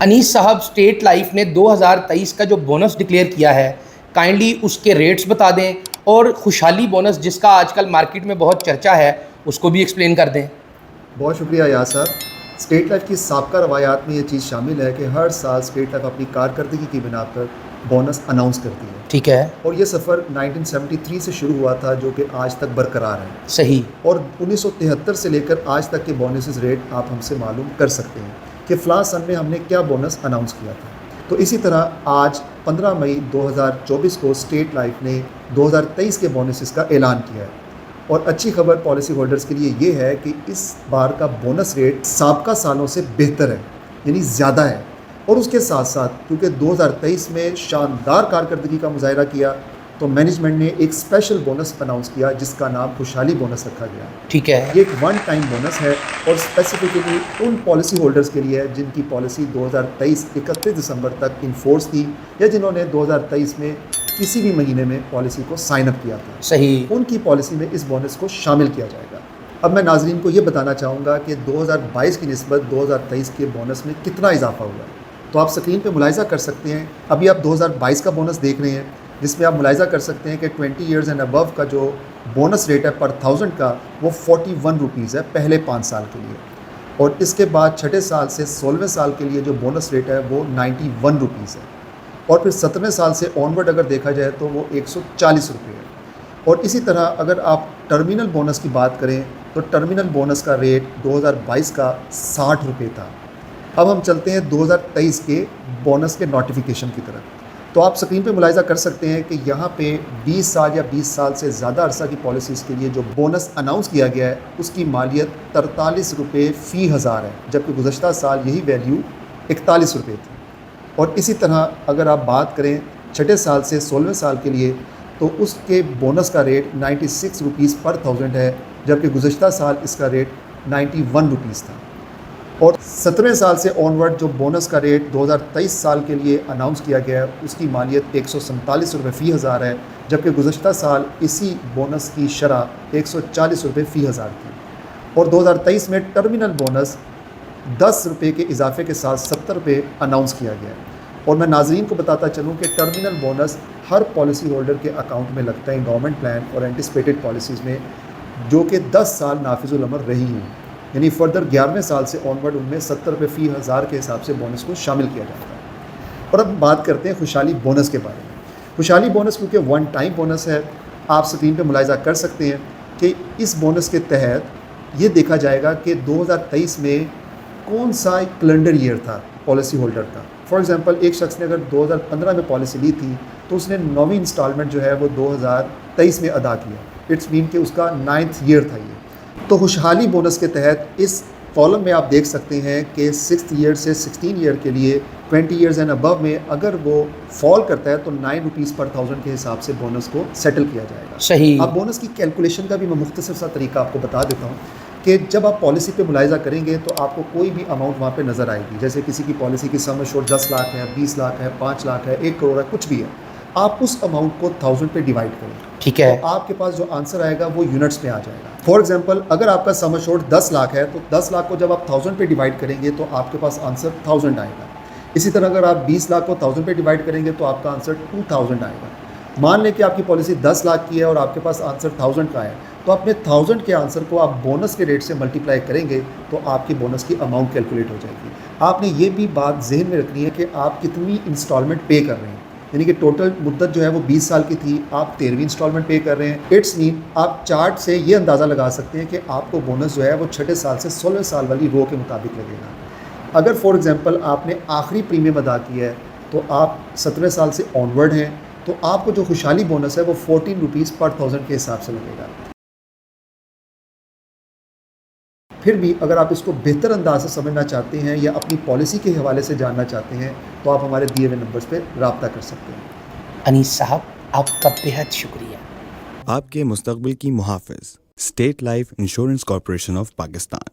انیس صاحب، state life نے 2023 کا جو بونس ڈکلیئر کیا ہے، کائنڈلی اس کے ریٹس بتا دیں، اور خوشحالی بونس جس کا آج کل مارکیٹ میں بہت چرچا ہے اس کو بھی ایکسپلین کر دیں۔ بہت شکریہ یاس صاحب۔ اسٹیٹ لائف کی سابقہ روایات میں یہ چیز شامل ہے کہ ہر سال اسٹیٹ لائف اپنی کارکردگی کی بنا پر بونس اناؤنس کرتی ہے۔ ٹھیک ہے، اور یہ سفر 1973 سے شروع ہوا تھا جو کہ آج تک برقرار ہے۔ صحیح۔ اور 1973 سے لے کر آج تک کے بونسز ریٹ آپ ہم سے معلوم کر سکتے ہیں کہ فلاں سن میں ہم نے کیا بونس اناؤنس کیا تھا۔ تو اسی طرح آج 15 مئی 2024 کو اسٹیٹ لائف نے 2023 کے بونسز کا اعلان کیا ہے۔ اور اچھی خبر پالیسی ہولڈرز کے لیے یہ ہے کہ اس بار کا بونس ریٹ سابقہ سالوں سے بہتر ہے، یعنی زیادہ ہے۔ اور اس کے ساتھ ساتھ کیونکہ 2023 میں شاندار کارکردگی کا مظاہرہ کیا تو مینجمنٹ نے ایک اسپیشل بونس اناؤنس کیا جس کا نام خوشحالی بونس رکھا گیا۔ ٹھیک ہے، یہ ایک ون ٹائم بونس ہے اور اسپیسیفکلی ان پالیسی ہولڈرز کے لیے ہے جن کی پالیسی 2023 31 دسمبر تک انفورس تھی یا جنہوں نے 2023 میں کسی بھی مہینے میں پالیسی کو سائن اپ کیا تھا۔ صحیح۔ ان کی پالیسی میں اس بونس کو شامل کیا جائے گا۔ اب میں ناظرین کو یہ بتانا چاہوں گا کہ 2022 کی نسبت 2023 کے بونس میں کتنا اضافہ ہوا ہے۔ تو آپ اسکرین پہ ملاحظہ کر سکتے ہیں، ابھی آپ 2022 کا بونس دیکھ رہے ہیں جس میں آپ ملاحظہ کر سکتے ہیں کہ 20 ایئرز اینڈ ابو کا جو بونس ریٹ ہے پر 1000 کا وہ 41 روپیز ہے پہلے 5 سال کے لیے، اور اس کے بعد چھٹے سال سے 16ویں سال کے لیے جو بونس ریٹ ہے وہ 91 روپیز ہے، اور پھر 17ویں سال سے آنورڈ اگر دیکھا جائے تو وہ 140 روپے ہے۔ اور اسی طرح اگر آپ ٹرمینل بونس کی بات کریں تو ٹرمینل بونس کا ریٹ 2022 کا 60 روپے تھا۔ اب ہم چلتے ہیں 2023 کے بونس کے نوٹیفیکیشن کی طرف۔ تو آپ اسکرین پہ ملاحظہ کر سکتے ہیں کہ یہاں پہ 20 سال یا 20 سال سے زیادہ عرصہ کی پالیسیز کے لیے جو بونس اناؤنس کیا گیا ہے اس کی مالیت 43 روپے فی ہزار ہے، جبکہ گزشتہ سال یہی ویلیو 41 روپے تھی۔ اور اسی طرح اگر آپ بات کریں چھٹے سال سے 16ویں سال کے لیے تو اس کے بونس کا ریٹ 96 روپیز پر 1000 ہے، جبکہ گزشتہ سال اس کا ریٹ 91 روپیز تھا۔ اور 17ویں سال سے آنورڈ جو بونس کا ریٹ 2023 سال کے لیے اناؤنس کیا گیا ہے اس کی مالیت 147 روپے فی ہزار ہے، جبکہ گزشتہ سال اسی بونس کی شرح 140 روپے فی ہزار تھی۔ اور 2023 میں ٹرمینل بونس 10 روپے کے اضافے کے ساتھ 70 روپے اناؤنس کیا گیا ہے۔ اور میں ناظرین کو بتاتا چلوں کہ ٹرمینل بونس ہر پالیسی ہولڈر کے اکاؤنٹ میں لگتا ہے انڈومنٹ پلان اور اینٹیسپیٹڈ پالیسیز میں، جو کہ 10 سال نافذ العمل رہی ہیں، یعنی فردر 11ویں سال سے آنورڈ ان میں 70 روپے فی ہزار کے حساب سے بونس کو شامل کیا جاتا ہے۔ اور اب بات کرتے ہیں خوشحالی بونس کے بارے میں۔ خوشحالی بونس کیونکہ ون ٹائم بونس ہے، آپ اسکرین پہ ملاحظہ کر سکتے ہیں کہ اس بونس کے تحت یہ دیکھا جائے گا کہ 2023 میں کون سا کیلنڈر ایئر تھا پالیسی ہولڈر کا۔ فار ایگزامپل ایک شخص نے اگر 2015 میں پالیسی لی تھی تو اس نے 9ویں انسٹالمنٹ جو ہے وہ 2023 میں ادا کیا، اٹس مین کہ اس کا 9th ایئر تھا یہ۔ تو خوشحالی بونس کے تحت اس کالم میں آپ دیکھ سکتے ہیں کہ 6th ایئر سے 16 ایئر کے لیے 20 ایئرز اینڈ ابو میں اگر وہ فال کرتا ہے تو 9 روپیز پر 1000 کے حساب سے بونس کو سیٹل کیا جائے گا۔ صحیح۔ اب بونس کی کیلکولیشن کا بھی میں مختصر سا طریقہ آپ کو بتا دیتا ہوں کہ جب آپ پالیسی پہ ملاحظہ کریں گے تو آپ کو کوئی بھی اماؤنٹ وہاں پہ نظر آئے گی، جیسے کسی کی پالیسی کی سم ایشورڈ 10 لاکھ ہے، 20 لاکھ ہے، 5 لاکھ ہے، 1 کروڑ ہے، کچھ بھی ہے، آپ اس اماؤنٹ کو 1000 پہ ڈیوائڈ کریں۔ ٹھیک ہے، تو آپ کے پاس جو آنسر آئے گا وہ یونٹس میں آ جائے گا۔ فار ایگزامپل اگر آپ کا سم ایشورڈ 10 لاکھ ہے تو 10 لاکھ کو جب آپ 1000 پہ ڈیوائڈ کریں گے تو آپ کے پاس آنسر 1000 آئے گا۔ اسی طرح اگر آپ 20 لاکھ کو 1000 پہ ڈیوائڈ کریں گے تو آپ کا آنسر 2000 آئے گا۔ مان لیں کہ آپ کی پالیسی 10 لاکھ کی ہے اور آپ کے پاس آنسر 1000 کا ہے، تو اپنے 1000 کے آنسر کو آپ بونس کے ریٹ سے ملٹیپلائی کریں گے تو آپ کی بونس کی اماؤنٹ کیلکولیٹ ہو جائے گی۔ آپ نے یہ بھی بات ذہن میں رکھنی ہے کہ آپ کتنی انسٹالمنٹ پے کر رہے ہیں، یعنی کہ ٹوٹل مدت جو ہے وہ 20 سال کی تھی، آپ 13ویں انسٹالمنٹ پے کر رہے ہیں۔ اٹس مین آپ چارٹ سے یہ اندازہ لگا سکتے ہیں کہ آپ کو بونس جو ہے وہ چھٹے سال سے 16ویں سال والی رو کے مطابق لگے گا۔ اگر فار ایگزامپل آپ نے آخری پریمیم ادا کیا ہے تو آپ 17ویں سال سے آنورڈ ہیں تو آپ کو جو خوشحالی بونس ہے وہ 14 روپیز پر 1000 کے حساب سے لگے گا۔ پھر بھی اگر آپ اس کو بہتر انداز سے سمجھنا چاہتے ہیں یا اپنی پالیسی کے حوالے سے جاننا چاہتے ہیں تو آپ ہمارے دیے ہوئے نمبرز پہ رابطہ کر سکتے ہیں۔ انیس صاحب آپ کا بہت شکریہ۔ آپ کے مستقبل کی محافظ state life insurance corporation of Pakistan.